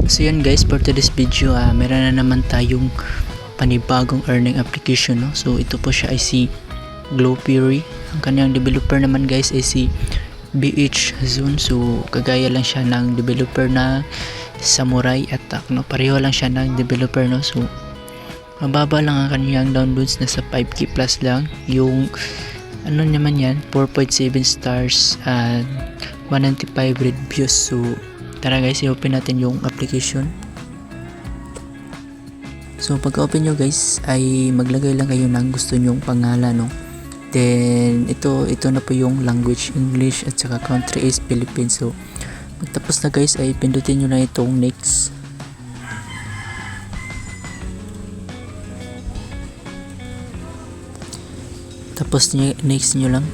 So yun guys, for today's video, meron na naman tayong panibagong earning application, no? So ito po siya ay si Glowpeary. Ang kanyang developer naman guys ay si BH Zone. So kagaya lang siya ng developer na Samurai Attack, no? Pareho lang siya ng developer, no? So mababa lang ang kanyang downloads, nasa 5k plus lang. Yung ano naman yan, 4.7 stars and 195 red views. So tara guys, i-open natin yung application. So pag open nyo guys ay maglagay lang kayo ng gusto nyong pangalan, no? Then ito na po yung language, English, at saka country is Philippines. So magtapos na guys ay pindutin nyo na itong next. Tapos next nyo lang.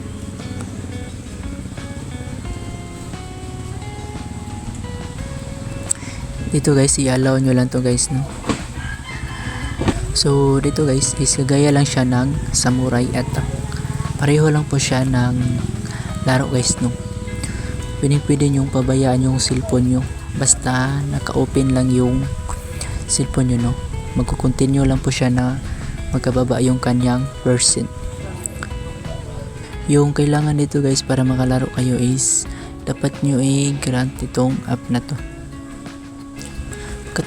Dito guys, i-allow nyo lang to guys, no? So dito guys is kagaya lang siya ng Samurai Attack. Pareho lang po siya ng laro guys, no? Pwede nyong pabayaan yung cellphone nyo basta naka-open lang yung cellphone nyo, no? Magko-continue lang po siya na magkababa yung kanyang percent. Yung kailangan dito guys para makalaro kayo is dapat nyo i-grant itong app na to.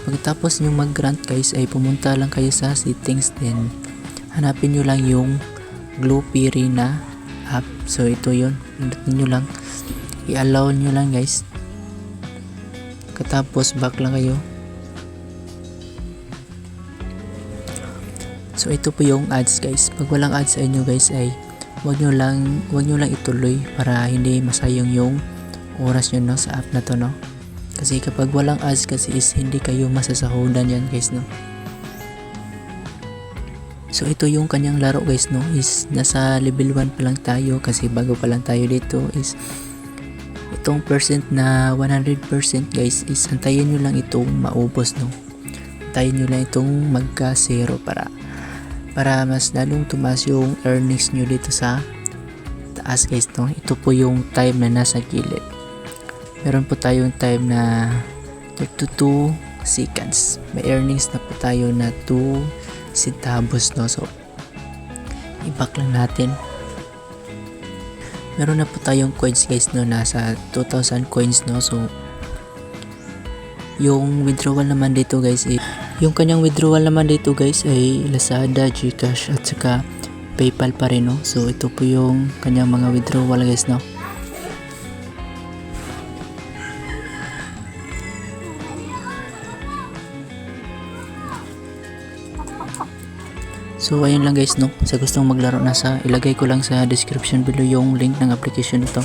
Pagkatapos nyo mag-grant guys ay pumunta lang kayo sa settings, then hanapin nyo lang yung Glowpeary na app. So ito yun, pindutin nyo lang, i-allow nyo lang guys. Pagkatapos back lang kayo. So ito po yung ads guys. Pag walang ads sa inyo guys ay wag nyo lang ituloy para hindi masayang yung oras nyo, no, sa app na to, no? Kasi kapag walang ads kasi is hindi kayo masasahudan yan guys, no? So ito yung kanyang laro guys, no? Is nasa level 1 pa lang tayo kasi bago pa lang tayo dito. Is itong percent na 100% guys is antayin nyo lang itong maubos, no? Antayin nyo lang itong magka 0 para mas lalong tumaas yung earnings nyo dito sa taas guys, no? Ito po yung time na nasa gilid. Meron po tayong time na 32 seconds. May earnings na po tayo na 2 centavos, no? So i-back lang natin. Meron na po tayong coins guys, no? Nasa 2,000 coins, no? So yung withdrawal naman dito guys ay yung kanyang withdrawal naman dito guys ay Lazada, GCash at saka PayPal pa rin, no? So ito po yung kanyang mga withdrawal guys, no? So ayun lang guys, no? Sa gustong maglaro, ilagay ko lang sa description below yung link ng application nito.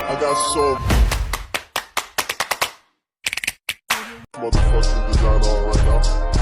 I got so motherfucking design on right now.